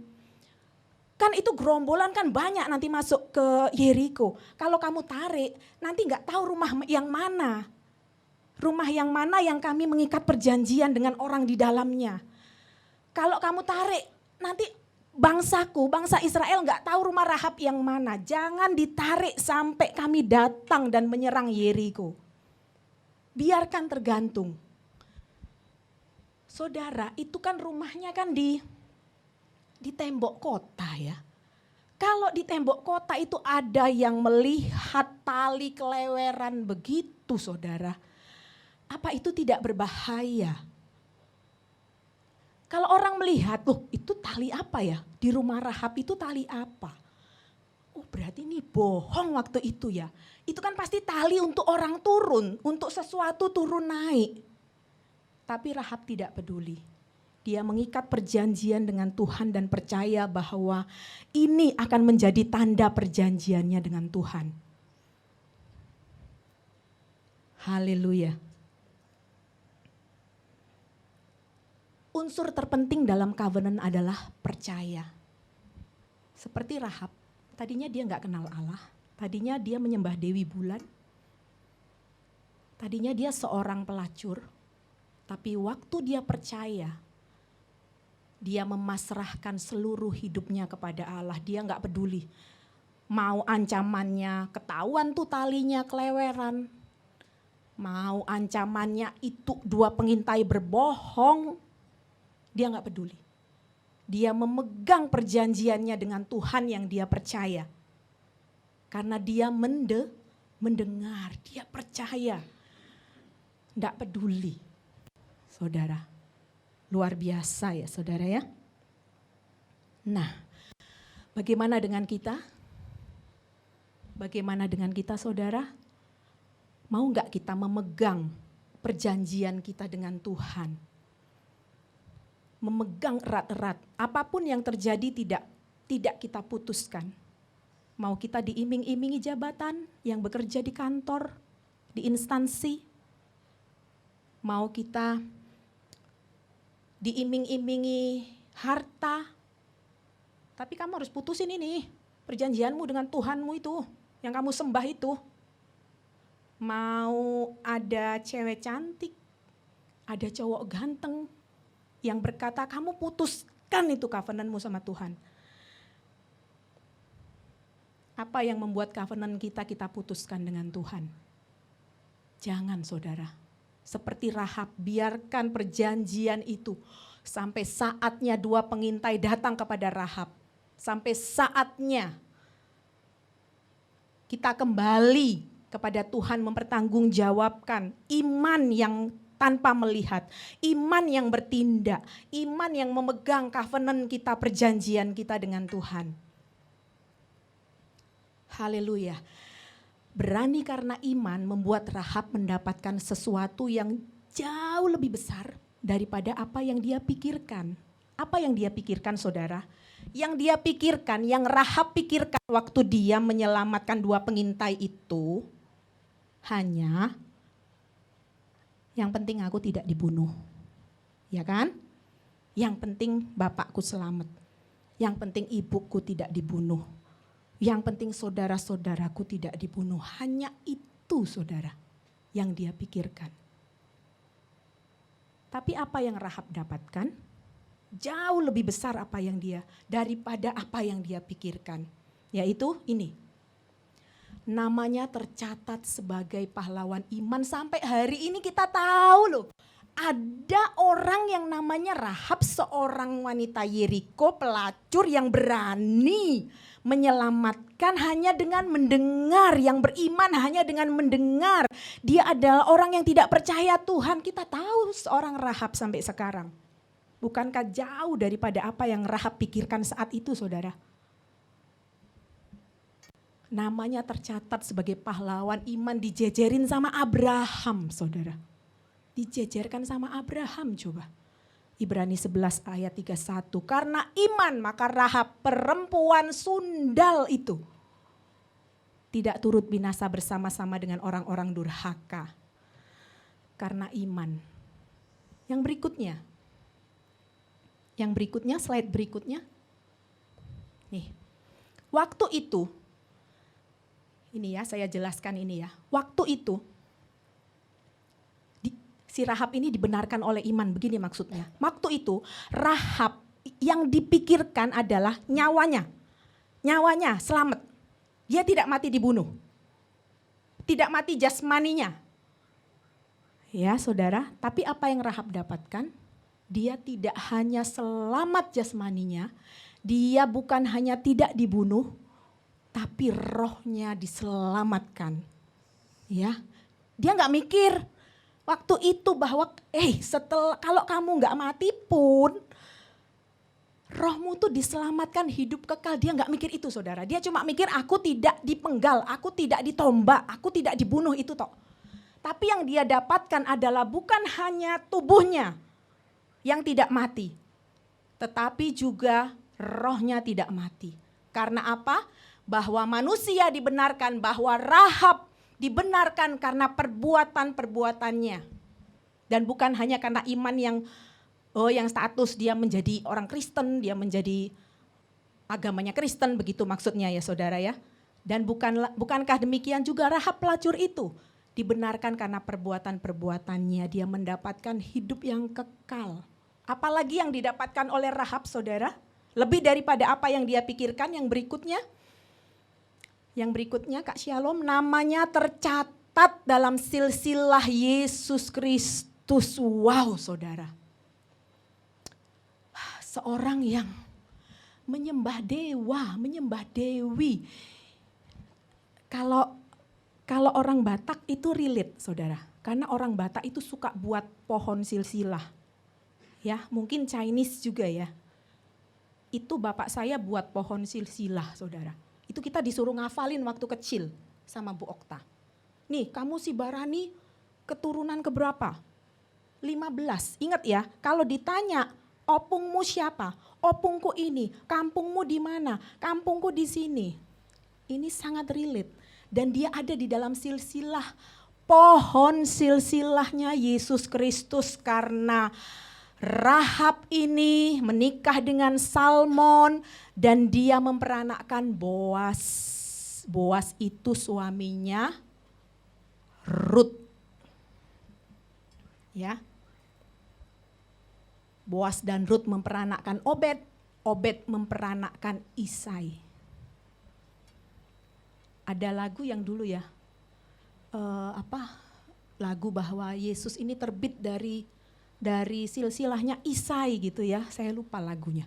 Kan itu gerombolan kan banyak nanti masuk ke Yeriko. Kalau kamu tarik nanti gak tahu rumah yang mana. Rumah yang mana yang kami mengikat perjanjian dengan orang di dalamnya. Kalau kamu tarik nanti bangsaku, bangsa Israel gak tahu rumah Rahab yang mana. Jangan ditarik sampai kami datang dan menyerang Yeriko. Biarkan tergantung. Saudara, itu kan rumahnya kan di tembok kota ya. Kalau di tembok kota itu ada yang melihat tali keleweran begitu saudara. Apa itu tidak berbahaya? Kalau orang melihat, loh itu tali apa ya? Di rumah Rahab itu tali apa? Oh berarti ini bohong waktu itu ya. Itu kan pasti tali untuk orang turun, untuk sesuatu turun naik. Tapi Rahab tidak peduli. Dia mengikat perjanjian dengan Tuhan dan percaya bahwa ini akan menjadi tanda perjanjiannya dengan Tuhan. Haleluya. Unsur terpenting dalam covenant adalah percaya. Seperti Rahab, tadinya dia gak kenal Allah. Tadinya dia menyembah Dewi Bulan. Tadinya dia seorang pelacur. Tapi waktu dia percaya, dia memasrahkan seluruh hidupnya kepada Allah. Dia gak peduli. Mau ancamannya ketahuan tuh talinya keleweran. Mau ancamannya itu dua pengintai berbohong. Dia gak peduli. Dia memegang perjanjiannya dengan Tuhan yang dia percaya. Karena dia mendengar, dia percaya. Gak peduli. Saudara. Luar biasa ya saudara ya. Nah, bagaimana dengan kita? Bagaimana dengan kita saudara? Mau gak kita memegang perjanjian kita dengan Tuhan? Memegang erat-erat, apapun yang terjadi tidak kita putuskan. Mau kita diiming-imingi jabatan yang bekerja di kantor, di instansi. Mau kita diiming-imingi harta. Tapi kamu harus putusin ini, perjanjianmu dengan Tuhanmu itu, yang kamu sembah itu. Mau ada cewek cantik, ada cowok ganteng, yang berkata kamu putuskan itu covenantmu sama Tuhan. Apa yang membuat covenant kita putuskan dengan Tuhan? Jangan saudara. Seperti Rahab, biarkan perjanjian itu sampai saatnya dua pengintai datang kepada Rahab. Sampai saatnya kita kembali kepada Tuhan mempertanggungjawabkan iman yang tanpa melihat, iman yang bertindak, iman yang memegang covenant kita, perjanjian kita dengan Tuhan. Haleluya. Berani karena iman membuat Rahab mendapatkan sesuatu yang jauh lebih besar daripada apa yang dia pikirkan. Apa yang dia pikirkan saudara? Yang dia pikirkan, yang Rahab pikirkan waktu dia menyelamatkan dua pengintai itu hanya yang penting aku tidak dibunuh. Ya kan? Yang penting bapakku selamat. Yang penting ibuku tidak dibunuh. Yang penting saudara-saudaraku tidak dibunuh. Hanya itu saudara yang dia pikirkan. Tapi apa yang Rahab dapatkan? Jauh lebih besar apa yang dia daripada apa yang dia pikirkan. Yaitu ini. Namanya tercatat sebagai pahlawan iman sampai hari ini kita tahu loh. Ada orang yang namanya Rahab, seorang wanita Yeriko, pelacur yang berani menyelamatkan hanya dengan mendengar, yang beriman hanya dengan mendengar. Dia adalah orang yang tidak percaya Tuhan. Kita tahu seorang Rahab sampai sekarang. Bukankah jauh daripada apa yang Rahab pikirkan saat itu, saudara? Namanya tercatat sebagai pahlawan iman, dijejerin sama Abraham, saudara. Dijejerkan sama Abraham coba. Ibrani 11 ayat 31. Karena iman maka Rahab perempuan sundal itu tidak turut binasa bersama-sama dengan orang-orang durhaka. Karena iman. Yang berikutnya, slide berikutnya. Nih, waktu itu, ini ya saya jelaskan ini ya. Waktu itu, si Rahab ini dibenarkan oleh iman, begini maksudnya. Waktu itu Rahab yang dipikirkan adalah nyawanya. Nyawanya selamat. Dia tidak mati dibunuh. Tidak mati jasmaninya. Ya saudara, tapi apa yang Rahab dapatkan? Dia tidak hanya selamat jasmaninya, dia bukan hanya tidak dibunuh, tapi rohnya diselamatkan. Ya, dia nggak mikir waktu itu bahwa setelah kalau kamu nggak mati pun rohmu tuh diselamatkan hidup kekal. Dia nggak mikir itu saudara. Dia cuma mikir aku tidak dipenggal, aku tidak ditombak, aku tidak dibunuh itu toh. Tapi yang dia dapatkan adalah bukan hanya tubuhnya yang tidak mati, tetapi juga rohnya tidak mati. Karena apa? Bahwa manusia dibenarkan, bahwa Rahab dibenarkan karena perbuatan-perbuatannya. Dan bukan hanya karena iman yang status dia menjadi orang Kristen, dia menjadi agamanya Kristen, begitu maksudnya ya saudara ya. Dan bukankah demikian juga Rahab pelacur itu dibenarkan karena perbuatan-perbuatannya, dia mendapatkan hidup yang kekal. Apalagi yang didapatkan oleh Rahab saudara, lebih daripada apa yang dia pikirkan. Yang berikutnya Kak Shalom, namanya tercatat dalam silsilah Yesus Kristus. Wow saudara. Seorang yang menyembah dewa, menyembah dewi. Kalau orang Batak itu relate saudara. Karena orang Batak itu suka buat pohon silsilah. Ya, mungkin Chinese juga ya. Itu bapak saya buat pohon silsilah saudara. Itu kita disuruh ngafalin waktu kecil sama Bu Okta. Nih kamu si Barani keturunan keberapa? 15. Ingat ya, kalau ditanya opungmu siapa? Opungku ini, kampungmu di mana? Kampungku di sini. Ini sangat relate. Dan dia ada di dalam silsilah, pohon silsilahnya Yesus Kristus. Karena Rahab ini menikah dengan Salmon dan dia memperanakkan Boas. Boas itu suaminya Rut. Ya. Boas dan Rut memperanakkan Obed. Obed memperanakkan Isai. Ada lagu yang dulu ya. Lagu bahwa Yesus ini terbit dari silsilahnya Isai gitu ya, saya lupa lagunya.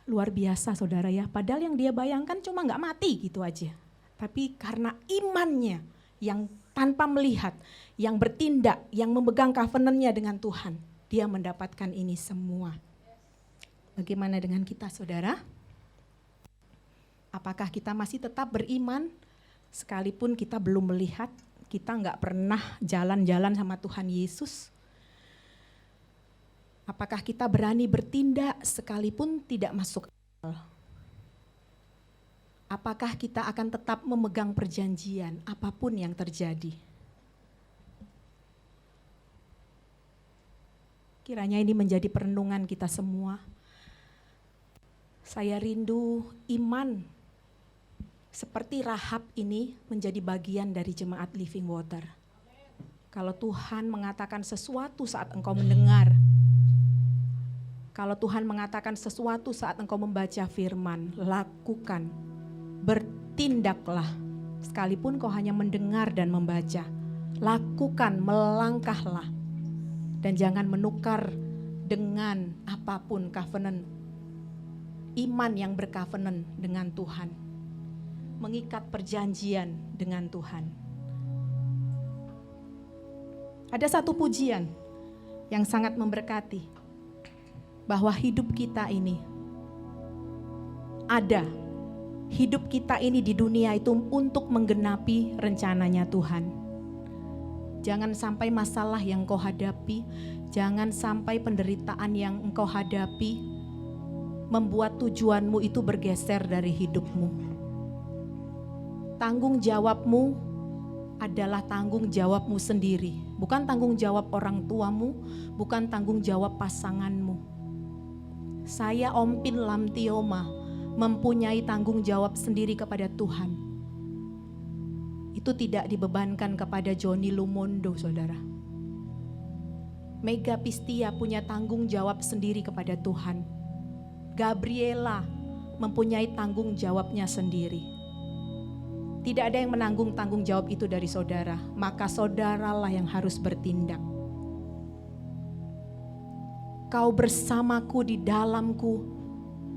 Luar biasa saudara ya, padahal yang dia bayangkan cuma gak mati gitu aja. Tapi karena imannya yang tanpa melihat, yang bertindak, yang memegang covenant-nya dengan Tuhan, dia mendapatkan ini semua. Bagaimana dengan kita saudara? Apakah kita masih tetap beriman sekalipun kita belum melihat, kita gak pernah jalan-jalan sama Tuhan Yesus? Apakah kita berani bertindak sekalipun tidak masuk akal? Apakah kita akan tetap memegang perjanjian apapun yang terjadi? Kiranya ini menjadi perenungan kita semua. Saya rindu iman seperti Rahab ini menjadi bagian dari jemaat Living Water. Kalau Tuhan mengatakan sesuatu saat engkau mendengar, kalau Tuhan mengatakan sesuatu saat engkau membaca firman, lakukan, bertindaklah. Sekalipun kau hanya mendengar dan membaca, lakukan, melangkahlah. Dan jangan menukar dengan apapun covenant. Iman yang bercovenant dengan Tuhan. Mengikat perjanjian dengan Tuhan. Ada satu pujian yang sangat memberkati. Bahwa hidup kita ini ada. Hidup kita ini di dunia itu untuk menggenapi rencananya Tuhan. Jangan sampai masalah yang engkau hadapi, jangan sampai penderitaan yang engkau hadapi membuat tujuanmu itu bergeser dari hidupmu. Tanggung jawabmu adalah tanggung jawabmu sendiri, bukan tanggung jawab orang tuamu, bukan tanggung jawab pasanganmu. Saya Ompin Lamtioma mempunyai tanggung jawab sendiri kepada Tuhan. Itu tidak dibebankan kepada Joni Lumondo, saudara. Mega Pistia punya tanggung jawab sendiri kepada Tuhan. Gabriela mempunyai tanggung jawabnya sendiri. Tidak ada yang menanggung tanggung jawab itu dari saudara, maka saudaralah yang harus bertindak. Kau bersamaku di dalamku,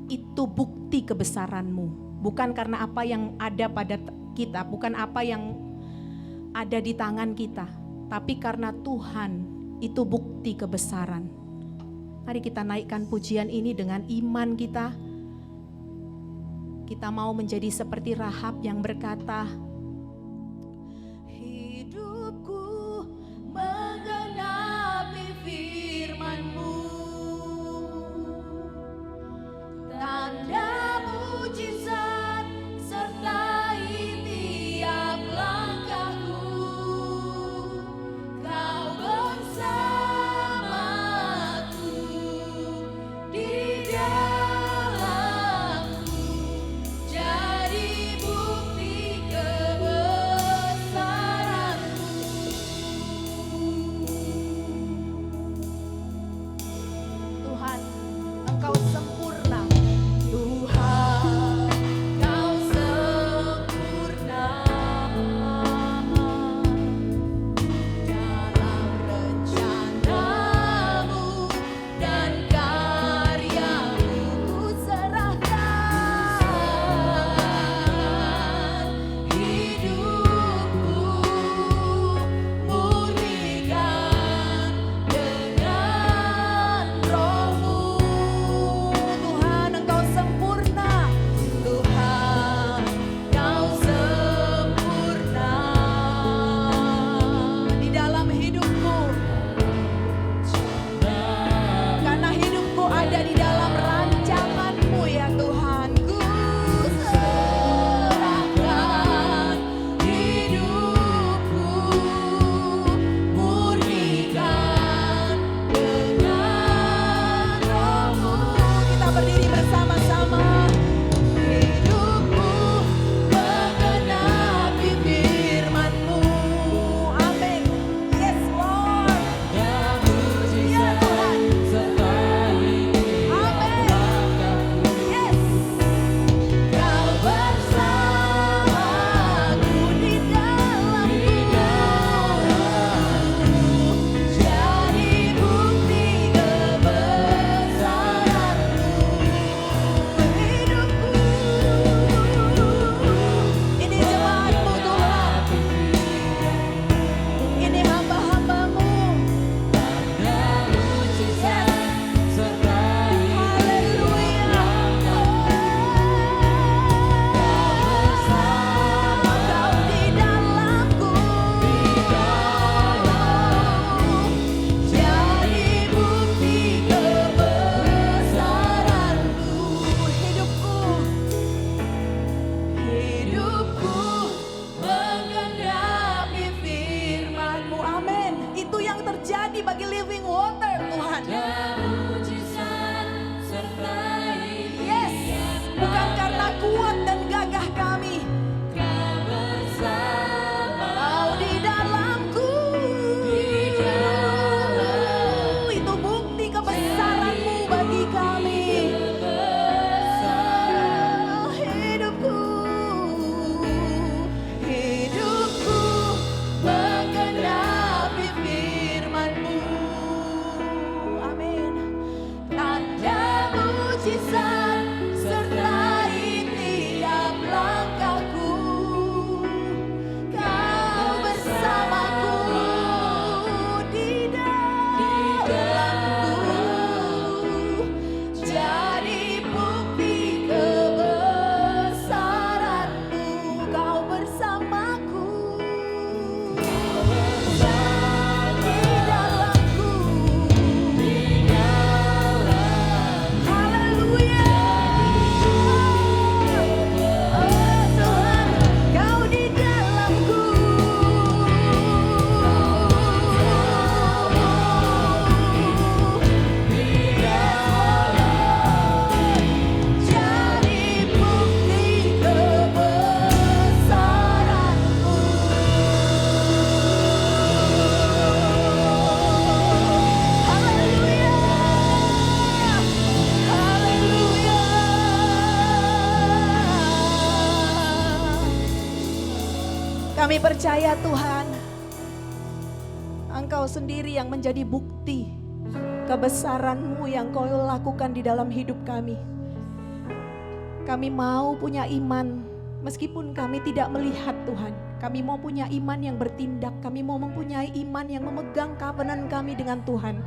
itu bukti kebesaranmu. Bukan karena apa yang ada pada kita, bukan apa yang ada di tangan kita, tapi karena Tuhan itu bukti kebesaran. Mari kita naikkan pujian ini dengan iman kita. Kita mau menjadi seperti Rahab yang berkata, hidupku menggenapi firman-Mu, tanda mujizat sertai tiap langkahku. Kau bersamaku di dalamku, jadi bukti kami. Hidupku, hidupku menggenapi firman-Mu. Amin. Tanda mujizat sertai tiap langkahku. Kau bersamaku di dalamku, jadi bukti kebesaran-Mu. Kau bersamaku di dalamku. Haleluya. Oh Tuhan, Kau di dalamku. Jadi bukti kebesaran-Mu. Haleluya. Haleluya. Kami percaya Tuhan, Engkau sendiri yang menjadi bukti kebesaran-Mu yang Kau lakukan di dalam hidup kami. Kami mau punya iman meskipun kami tidak melihat Tuhan. Kami mau punya iman yang bertindak. Kami mau mempunyai iman yang memegang covenant kami dengan Tuhan.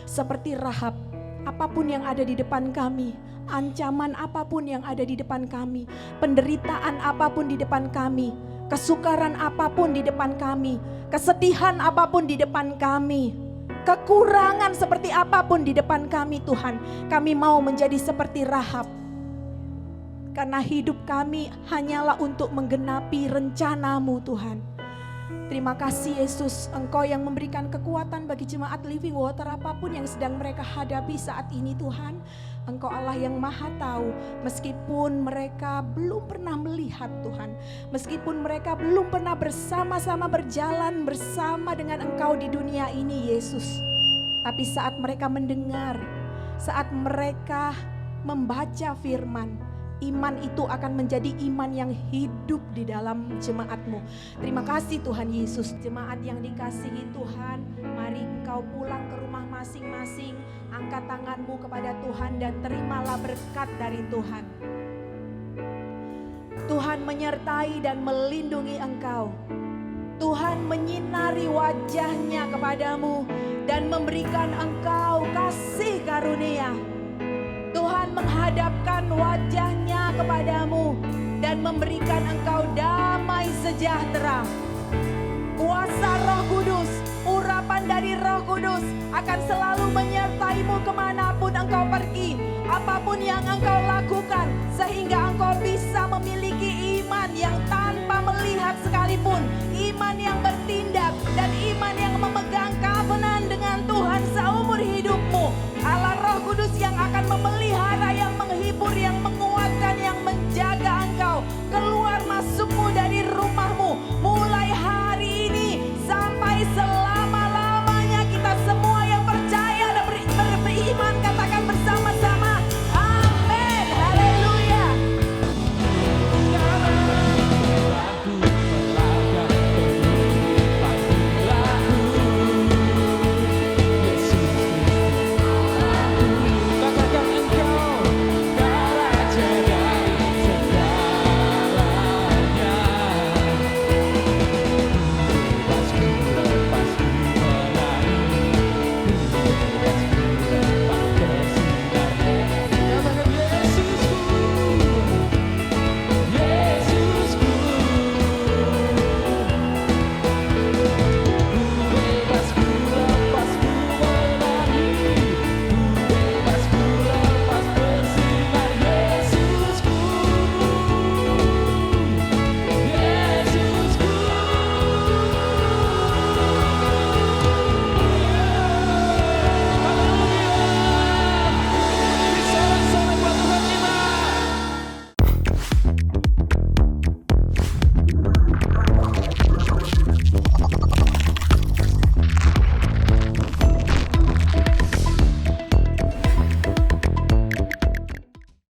Seperti Rahab, apapun yang ada di depan kami, ancaman apapun yang ada di depan kami, penderitaan apapun di depan kami, kesukaran apapun di depan kami, kesedihan apapun di depan kami, kekurangan seperti apapun di depan kami Tuhan, kami mau menjadi seperti Rahab. Karena hidup kami hanyalah untuk menggenapi rencana-Mu Tuhan. Terima kasih Yesus, Engkau yang memberikan kekuatan bagi jemaat Living Water apapun yang sedang mereka hadapi saat ini Tuhan. Engkau Allah yang maha tahu, meskipun mereka belum pernah melihat Tuhan, meskipun mereka belum pernah bersama-sama berjalan bersama dengan Engkau di dunia ini Yesus. Tapi saat mereka mendengar, saat mereka membaca firman, iman itu akan menjadi iman yang hidup di dalam jemaat-Mu. Terima kasih Tuhan Yesus. Jemaat yang dikasihi Tuhan, mari engkau pulang ke rumah masing-masing. Angkat tanganmu kepada Tuhan dan terimalah berkat dari Tuhan. Tuhan menyertai dan melindungi engkau. Tuhan menyinari wajahnya kepadamu dan memberikan engkau kasih karunia. Tuhan menghadapkan wajahnya kepadamu dan memberikan engkau damai sejahtera. Kuasa Roh Kudus, urapan dari Roh Kudus akan selalu menyertaimu kemanapun engkau pergi, apapun yang engkau lakukan, sehingga engkau bisa memiliki iman yang tanpa melihat sekalipun, iman yang bertindak dan iman yang memegang covenant dengan Tuhan seumur hidupmu. Allah Roh Kudus yang akan memegang